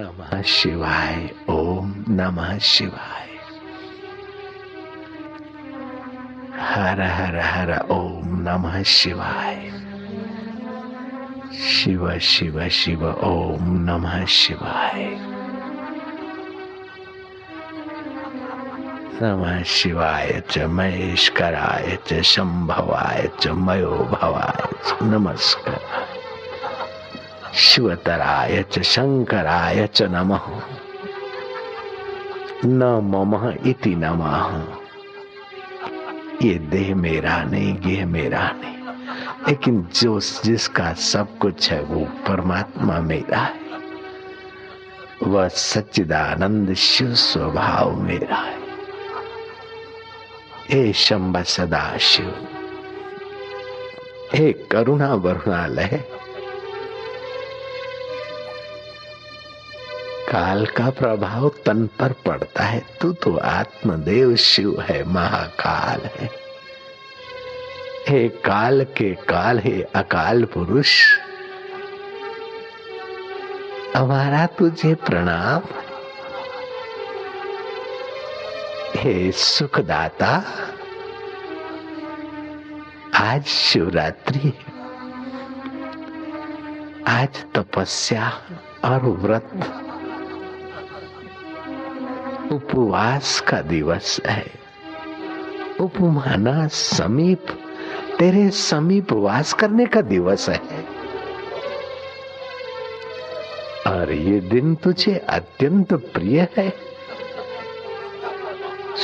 नमः शिवाय। ओम नमः शिवाय। हर हर हर ओम नमः शिवाय। शिव शिव शिव ओम नमः शिवाय। नमः शिवाय च महेश्वराय च शंभवाय च मयो भवाय च नमस्कार। शिवतराय च शंकराय च नमः। न ममः इति नमः। ये देह मेरा नहीं, गेह मेरा नहीं, लेकिन जो जिसका सब कुछ है वो परमात्मा मेरा है। वह सच्चिदानंद शिव स्वभाव मेरा है। हे शंभ सदा शिव, हे करुणा वरुणालय, काल का प्रभाव तन पर पड़ता है, तू तो आत्मदेव शिव है, महाकाल है। हे काल के काल, हे अकाल पुरुष, हमारा तुझे प्रणाम। हे सुखदाता, आज शिवरात्रि, आज तपस्या और व्रत उपवास का दिवस है। उपमाना समीप, तेरे समीप वास करने का दिवस है। और ये दिन तुझे अत्यंत प्रिय है।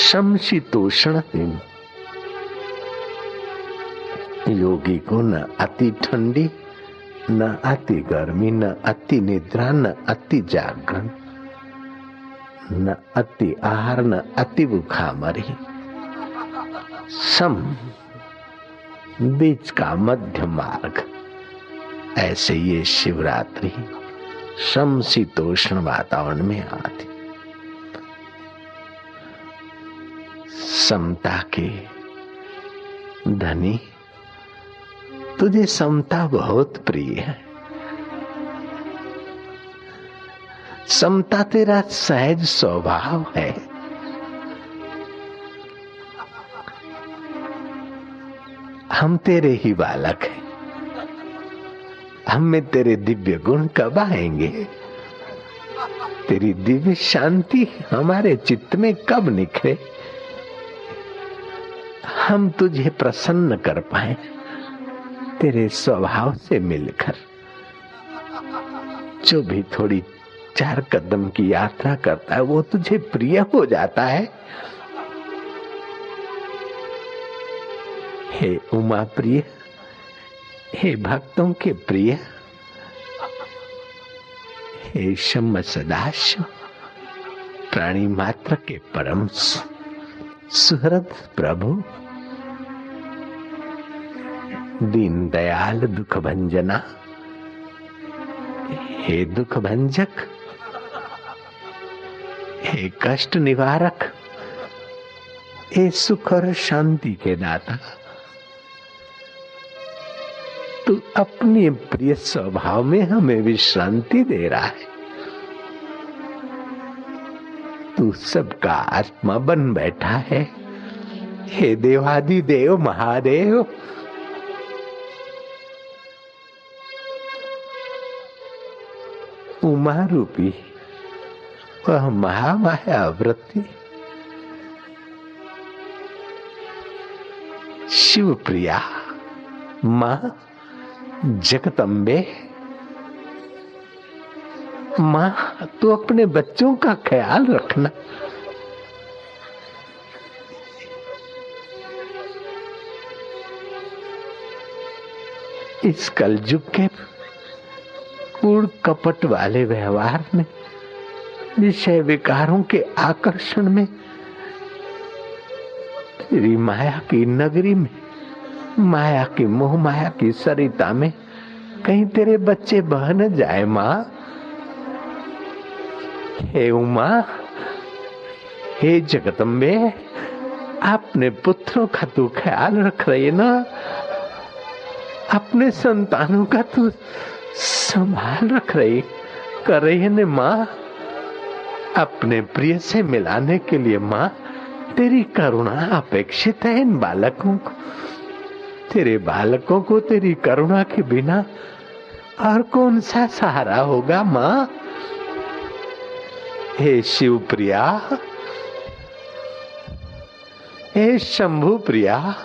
समशीतोष्ण दिन, योगी को न अति ठंडी, न अति गर्मी, न अति निद्रा, न अति जागरण, न अति आहार, न अति भूखामरी, सम बीच का मध्य मार्ग। ऐसे ये शिवरात्रि समशीतोष्ण वातावरण में आती। समता के धनी, तुझे समता बहुत प्रिय है। समता तेरा सहज स्वभाव है। हम तेरे ही बालक हैं। हम में तेरे दिव्य गुण कब आएंगे? तेरी दिव्य शांति हमारे चित्त में कब निखरे? हम तुझे प्रसन्न कर पाए तेरे स्वभाव से मिलकर। जो भी थोड़ी 4 कदम की यात्रा करता है वो तुझे प्रिय हो जाता है। हे उमा प्रिय, हे भक्तों के प्रिय, हे शम्भ सदाशिव, प्राणी मात्र के परम सुहृद प्रभु, दीन दयाल दुख भंजना, हे दुख भंजक, हे कष्ट निवारक, हे सुख और शांति के दाता, तू अपने प्रिय स्वभाव में हमें विश्रांति दे रहा है। तू सबका आत्मा बन बैठा है। हे देवादिदेव महादेव, उमा रूपी वह महामाया वृत्ति शिव प्रिया मां जगदम्बे, मां तू अपने बच्चों का ख्याल रखना। इस कलयुग के कूड़ कपट वाले व्यवहार में, विषय विकारों के आकर्षण में, तेरी माया की नगरी में, माया की मोह माया की सरिता में कहीं तेरे बच्चे बह न जाए। मां, हे उमा, हे जगदम्बे, अपने पुत्रों का तू ख्याल रख रही है ना, अपने संतानों का तू संभाल रख रही कर रही है ने मां। अपने प्रिय से मिलाने के लिए माँ तेरी करुणा अपेक्षित है। इन बालकों को, तेरे बालकों को तेरी करुणा के बिना और कौन सा सहारा होगा माँ। हे शिव प्रिया, हे शंभु प्रिया,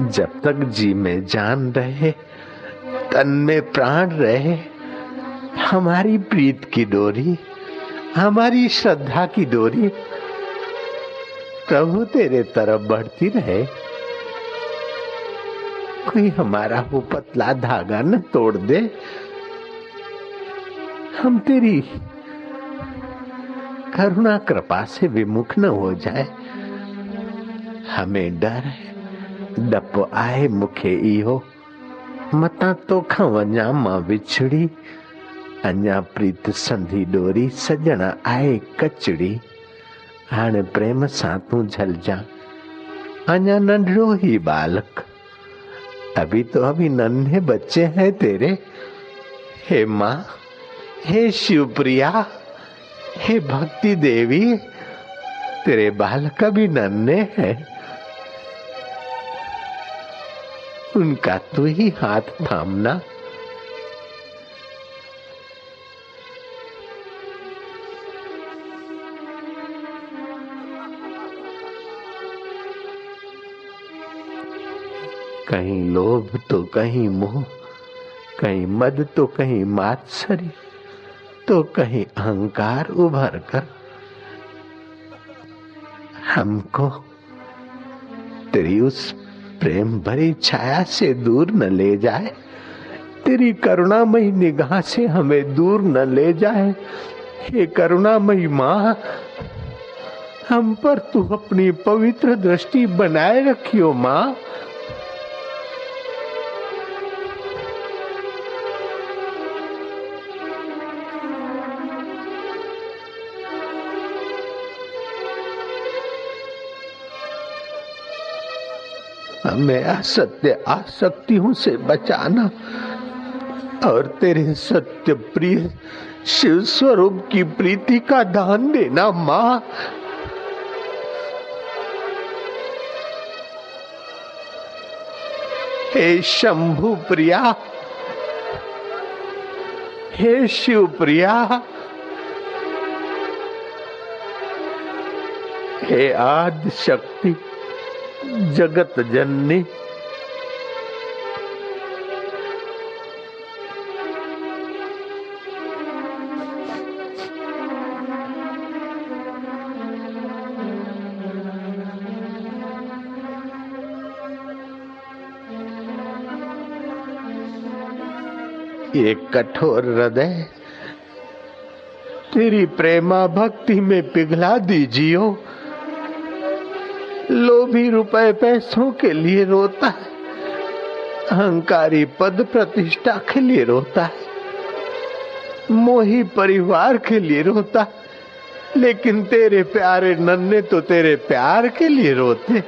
जब तक जी में जान रहे, तन में प्राण रहे, हमारी प्रीत की डोरी, हमारी श्रद्धा की डोरी प्रभु तेरे तरफ बढ़ती रहे। कोई हमारा वो पतला धागा न तोड़ दे, हम तेरी करुणा कृपा से विमुख न हो जाए। हमें डर है, डप आए मुखे इहो, मता तो खवञा मां विछड़ी, अञा प्रीत संधी डोरी, सजण आए कचड़ी, हाणे प्रेम सां तू झल जा, अञा नंढड़ो ही बालक, अभी नन्हे बच्चे हैं तेरे। हे माँ, हे शिव प्रिया, हे भक्ति देवी, तेरे बालक अभी नन्हे हैं, उनका तू ही हाथ थामना। कहीं लोभ तो कहीं मोह, कहीं मद तो कहीं मात्सर्य, तो कहीं अहंकार उभर कर हमको तेरी उस प्रेम भरी छाया से दूर न ले जाए, तेरी करुणामयी निगाह से हमें दूर न ले जाए। हे करुणामयी माँ, हम पर तू अपनी पवित्र दृष्टि बनाए रखियो माँ। हमें असत्य आसक्तियों से बचाना और तेरे सत्य प्रिय शिव स्वरूप की प्रीति का दान देना माँ। हे शंभु प्रिया, हे शिव प्रिया, हे आदि शक्ति जगत जननी, ये कठोर हृदय तेरी प्रेमा भक्ति में पिघला दीजियो। लोभी रुपए पैसों के लिए रोता है, अहंकारी पद प्रतिष्ठा के लिए रोता है, मोही परिवार के लिए रोता है, लेकिन तेरे प्यारे नन्हे तो तेरे प्यार के लिए रोते,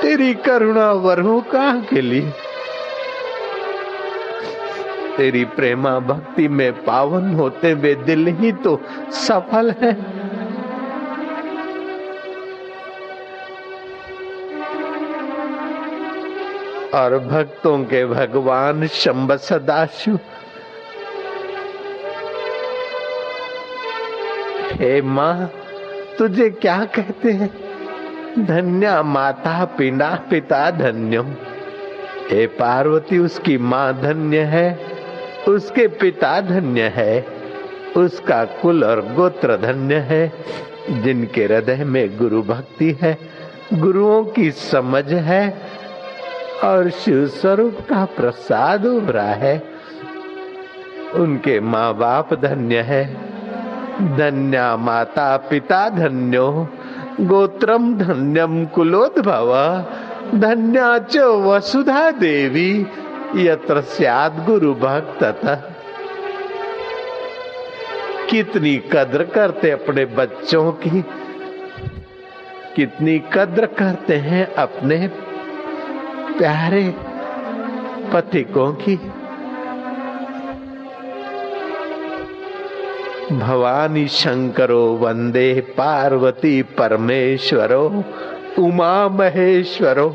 तेरी करुणा वरों कहाँ के लिए। तेरी प्रेमा भक्ति में पावन होते वे दिल ही तो सफल है। और भक्तों के भगवान शंभ सदाशिव, हे माँ, तुझे क्या कहते हैं? धन्या माता पिता धन्यो। हे पार्वती, उसकी माँ धन्य है, उसके पिता धन्य है, उसका कुल और गोत्र धन्य है, जिनके हृदय में गुरु भक्ति है, गुरुओं की समझ है और शिव स्वरूप का प्रसाद उभरा है। उनके माँ बाप धन्य है। धन्या माता पिता धन्यो, गोत्रम धन्यम कुलोद्भव, धन्या च वसुधा देवी, यत्र स्यात् गुरु भक्ततः। कितनी कद्र करते अपने बच्चों की, कितनी कद्र करते हैं अपने प्यारे पथिकों की। भवानी शंकरो वंदे पार्वती परमेश्वरो उमा महेश्वरो।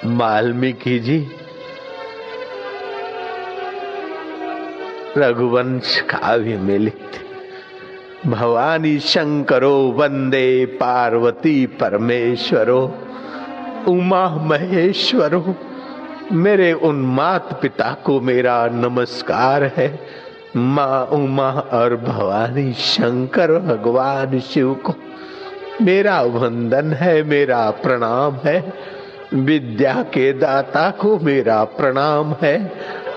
वाल्मीकि जी रघुवंश काव्य में लिखते, भवानी शंकरो वंदे पार्वती परमेश्वरो उमा महेश्वरो। मेरे उन माता पिता को मेरा नमस्कार है, माँ उमा और भवानी शंकर भगवान शिव को मेरा वंदन है, मेरा प्रणाम है। विद्या के दाता को मेरा प्रणाम है,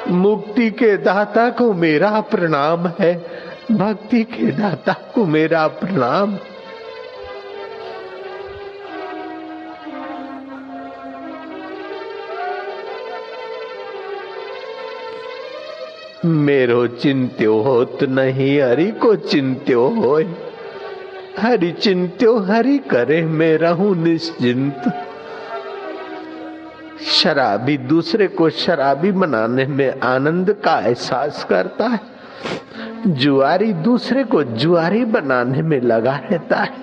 मुक्ति के दाता को मेरा प्रणाम है, भक्ति के दाता को मेरा प्रणाम। मेरो चिंत्यो होत नहीं हरि को चिंत्यो होय, हरि चिंत्यो हरि करे मैं रहूं निश्चिंत। शराबी दूसरे को शराबी बनाने में आनंद का एहसास करता है, जुआरी दूसरे को जुआरी बनाने में लगा रहता है,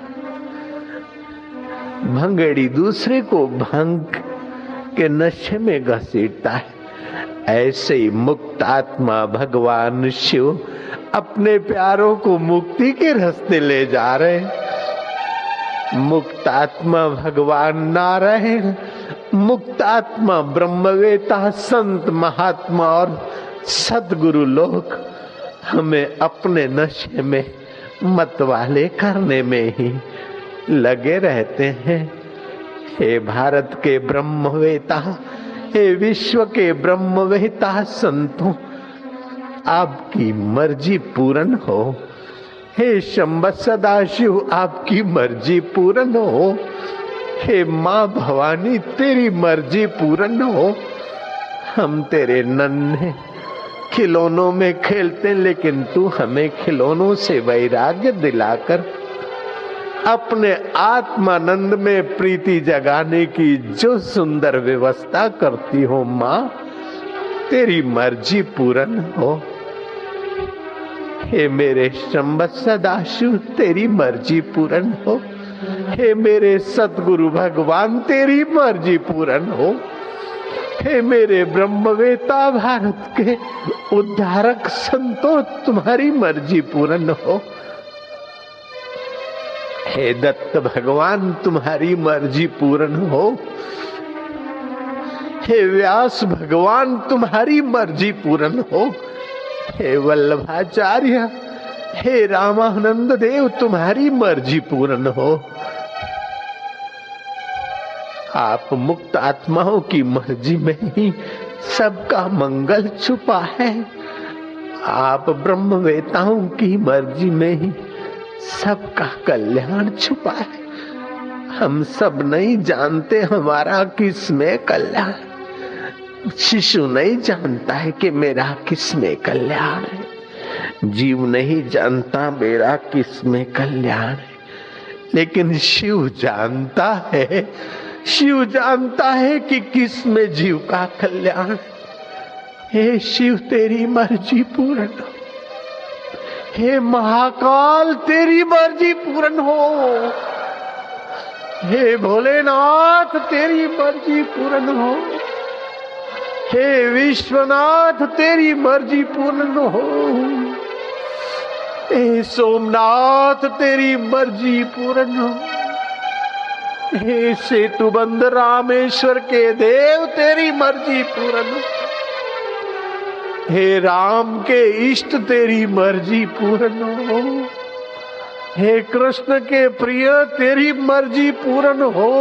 भंगेड़ी दूसरे को भांग के नशे में घसीटता है। ऐसे ही मुक्त आत्मा भगवान शिव अपने प्यारों को मुक्ति के रास्ते ले जा रहे। मुक्त आत्मा भगवान नारायण, मुक्त आत्मा ब्रह्मवेता संत महात्मा और सद्गुरु लोग हमें अपने नशे में मतवाले करने में ही लगे रहते हैं। हे भारत के ब्रह्मवेता, हे विश्व के ब्रह्मवेता संतों, आपकी मर्जी पूर्ण हो। हे शंभ सदाशिव, आपकी मर्जी पूर्ण हो। हे माँ भवानी, तेरी मर्जी पूर्ण हो। हम तेरे नन्हे खिलौनों में खेलते, लेकिन तू हमें खिलौनों से वैराग्य दिलाकर अपने आत्मानंद में प्रीति जगाने की जो सुंदर व्यवस्था करती हो माँ, तेरी मर्जी पूर्ण हो। हे मेरे शंभ सदाशिव, तेरी मर्जी पूर्ण हो। हे मेरे सतगुरु भगवान, तेरी मर्जी पूर्ण हो। हे मेरे ब्रह्मवेता भारत के उद्धारक संतों, तुम्हारी मर्जी पूर्ण हो। हे दत्त भगवान, तुम्हारी मर्जी पूर्ण हो। हे व्यास भगवान, तुम्हारी मर्जी पूर्ण हो। हे वल्लभाचार्य, हे रामानंद देव, तुम्हारी मर्जी पूर्ण हो। आप मुक्त आत्माओं की मर्जी में ही सबका मंगल छुपा है। आप ब्रह्मवेताओं की मर्जी में ही सबका कल्याण छुपा है। हम सब नहीं जानते हमारा किसमें कल्याण। शिशु नहीं जानता है कि मेरा किसमें कल्याण है। जीव नहीं जानता मेरा किसमें कल्याण है, लेकिन शिव जानता है। शिव जानता है कि किसमें जीव का कल्याण। हे शिव, तेरी मर्जी पूर्ण हो। हे महाकाल, तेरी मर्जी पूर्ण हो। हे भोलेनाथ, तेरी मर्जी पूर्ण हो। हे विश्वनाथ, तेरी मर्जी पूर्ण हो। हे सोमनाथ, तेरी मर्जी पूर्ण हो। हे सेतुबंध रामेश्वर के देव, तेरी मर्जी पूर्ण हो। हे राम के इष्ट, तेरी मर्जी पूर्ण हो। हे कृष्ण के प्रिय, तेरी मर्जी पूर्ण हो।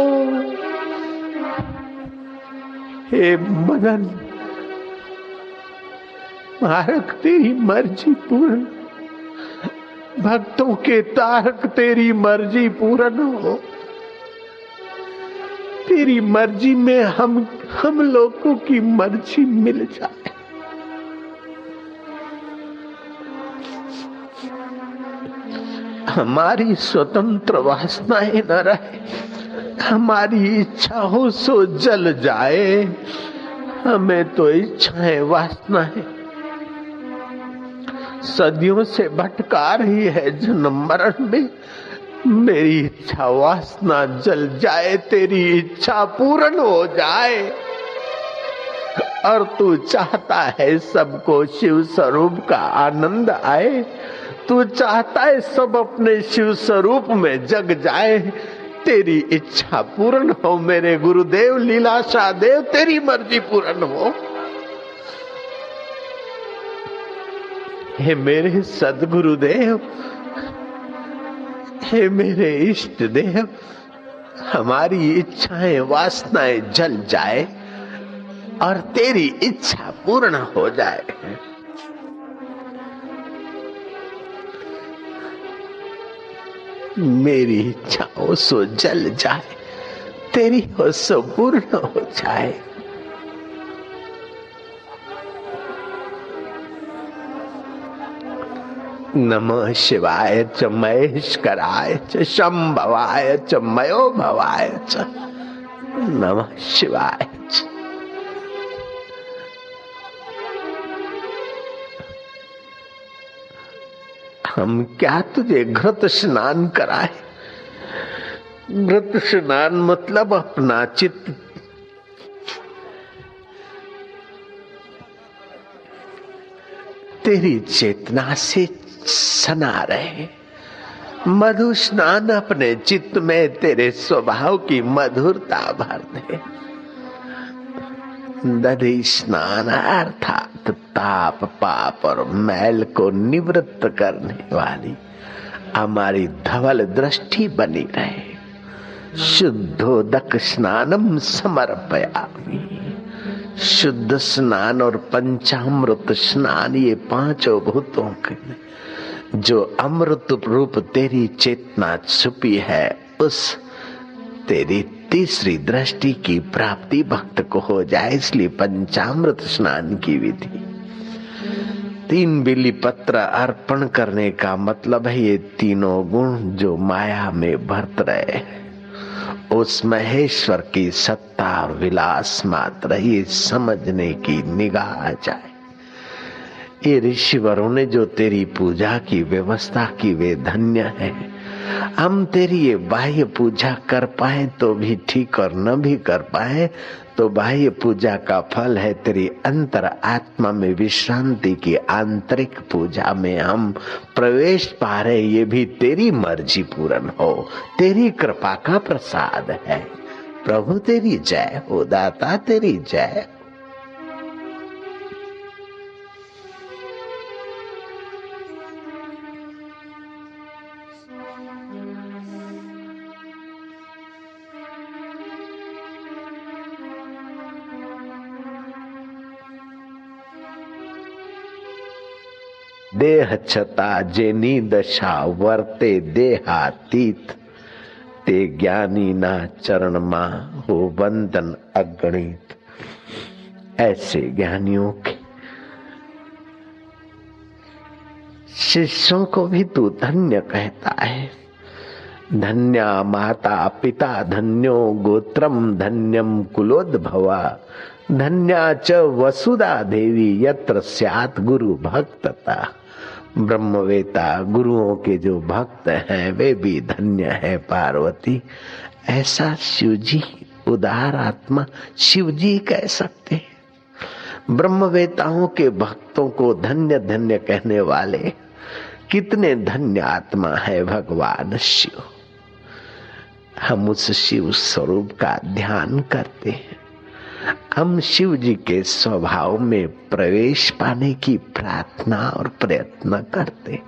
हे मदन मारक, तेरी मर्जी पूर्ण। भक्तों के तारक, तेरी मर्जी पूर्ण हो। तेरी मर्जी में हम लोगों की मर्जी मिल जाए। हमारी स्वतंत्र वासनाएं न रहे, हमारी इच्छा हो सो जल जाए। हमें तो इच्छाएं वासनाएं सदियों से भटका रही है जन्म मरण में। मेरी इच्छा वासना जल जाए, तेरी इच्छा पूर्ण हो जाए। और तू चाहता है सबको शिव स्वरूप का आनंद आए। तू चाहता है सब अपने शिव स्वरूप में जग जाए। तेरी इच्छा पूर्ण हो मेरे गुरुदेव लीलाशाह देव, तेरी मर्जी पूर्ण हो। हे मेरे सदगुरुदेव, हे मेरे इष्ट देव, हमारी इच्छाएं वासनाएं जल जाए और तेरी इच्छा पूर्ण हो जाए। मेरी इच्छा हो सो जल जाए, तेरी हो सो पूर्ण हो जाए। नमः शिवाय च महेश्वराय च शंभवाय च मयो भवाय च नमः शिवाय च। हम क्या तुझे घृत स्नान कराए? घृत स्नान मतलब अपना चित्त तेरी चेतना से सना रहे। मधु स्नान अपने चित्त में तेरे स्वभाव की मधुरता भर दे। दधि स्नान अर्थात ताप पाप और मैल को निवृत्त करने वाली हमारी धवल दृष्टि बनी रहे। शुद्धोदक स्नानम समर्पयामि। शुद्ध स्नान और पंचामृत स्नान, ये पांचों भूतों के जो अमृत रूप तेरी चेतना छुपी है, उस तेरी तीसरी दृष्टि की प्राप्ति भक्त को हो जाए। इसलिए पंचामृत स्नान की विधि। 3 बिली पत्र अर्पण करने का मतलब है ये तीनों गुण जो माया में बरत रहे, उस महेश्वर की सत्ता विलास मात्र ये समझने की निगाह आ जाए। ये ऋषिवरों ने जो तेरी पूजा की व्यवस्था की वे धन्य है। हम तेरी ये बाह्य पूजा कर पाए तो भी ठीक, और न भी कर पाए तो बाह्य पूजा का फल है तेरी अंतर आत्मा में विश्रांति की आंतरिक पूजा में हम प्रवेश पा रहे। ये भी तेरी मर्जी पूर्ण हो, तेरी कृपा का प्रसाद है। प्रभु तेरी जय हो, दाता तेरी जय। देह छता जेनी दशा वर्ते देहातीत, ते ज्ञानी ना चरण मा हो बंधन अगणित। ऐसे ज्ञानियों के शिष्यों को भी तू धन्य कहता है। धन्या माता पिता धन्यो गोत्रम धन्यम कुलोद्भवा, धन्या च वसुधा देवी यत्र स्यात् गुरु भक्तता। ब्रह्मवेता गुरुओं के जो भक्त हैं वे भी धन्य है पार्वती। ऐसा शिवजी, उदार आत्मा शिवजी कह सकते हैं। ब्रह्मवेताओं के भक्तों को धन्य धन्य कहने वाले कितने धन्य आत्मा है भगवान शिव। हम उस शिव स्वरूप का ध्यान करते हैं। हम शिव जी के स्वभाव में प्रवेश पाने की प्रार्थना और प्रयत्न करते हैं।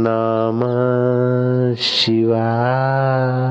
नमः शिवाय।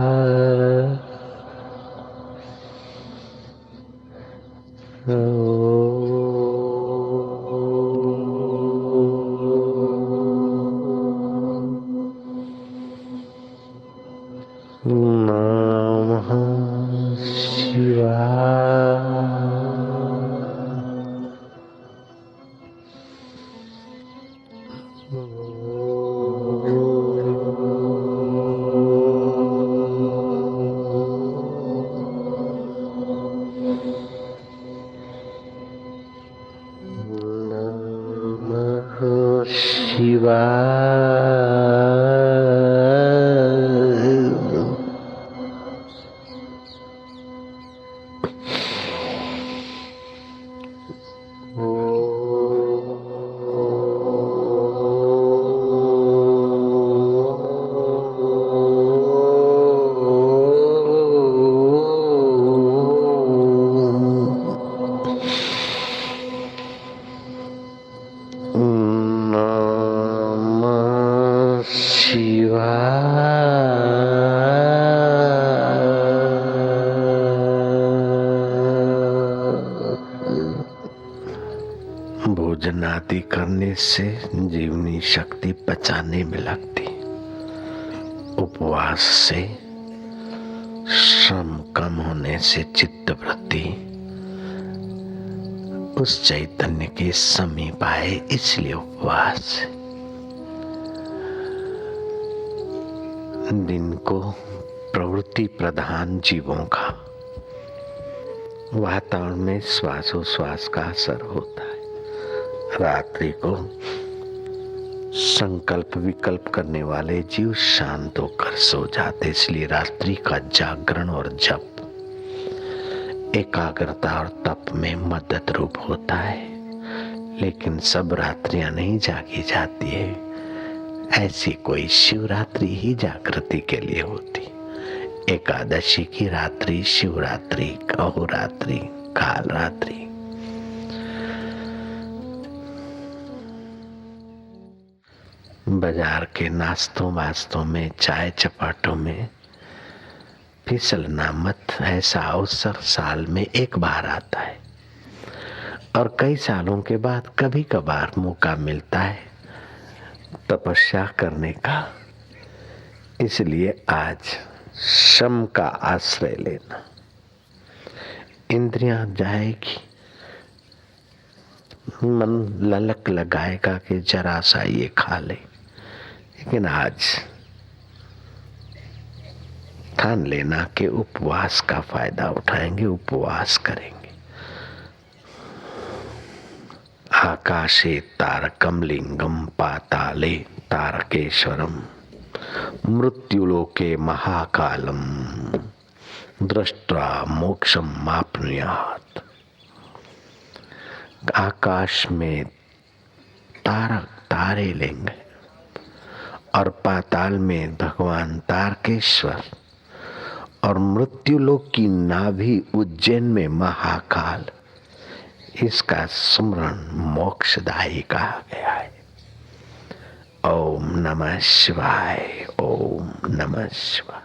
भोजन आदि करने से जीवनी शक्ति पचाने में लगती। उपवास से श्रम कम होने से चित्त वृत्ति उस चैतन्य के समीप आए, इसलिए उपवास। दिन को प्रवृत्ति प्रधान जीवों का वातावरण में श्वासोश्वास का असर होता है। रात्रि को संकल्प विकल्प करने वाले जीव शांत होकर सो जाते, इसलिए रात्रि का जागरण और जप एकाग्रता और तप में मदद रूप होता है। लेकिन सब रात्रियां नहीं जागी जाती है, ऐसी कोई शिवरात्रि ही जागृति के लिए होती। एकादशी की रात्रि, शिवरात्रि, अहोरात्रि, काल रात्रि। बाजार के नाश्तों वास्तों में, चाय चपाटों में फिसलना मत। ऐसा अवसर साल में एक बार आता है और कई सालों के बाद कभी कभार मौका मिलता है तपस्या करने का। इसलिए आज शम का आश्रय लेना। इंद्रियां जाएगी, मन ललक लगाएगा कि जरा सा ये खा ले, लेकिन आज ठान लेना कि उपवास का फायदा उठाएंगे, उपवास करेंगे। आकाशे तारकम लिंगम पाताले तारकेश्वरम मृत्युलोके महाकालम दृष्ट्वा मोक्षम माप्नुयात्। आकाश में तारे लिंग और पाताल में भगवान तारकेश्वर और मृत्युलोक की नाभि उज्जैन में महाकाल। इसका स्मरण मोक्षदायी कहा गया है। ओम नमः शिवाय, ओम नमः शिवाय।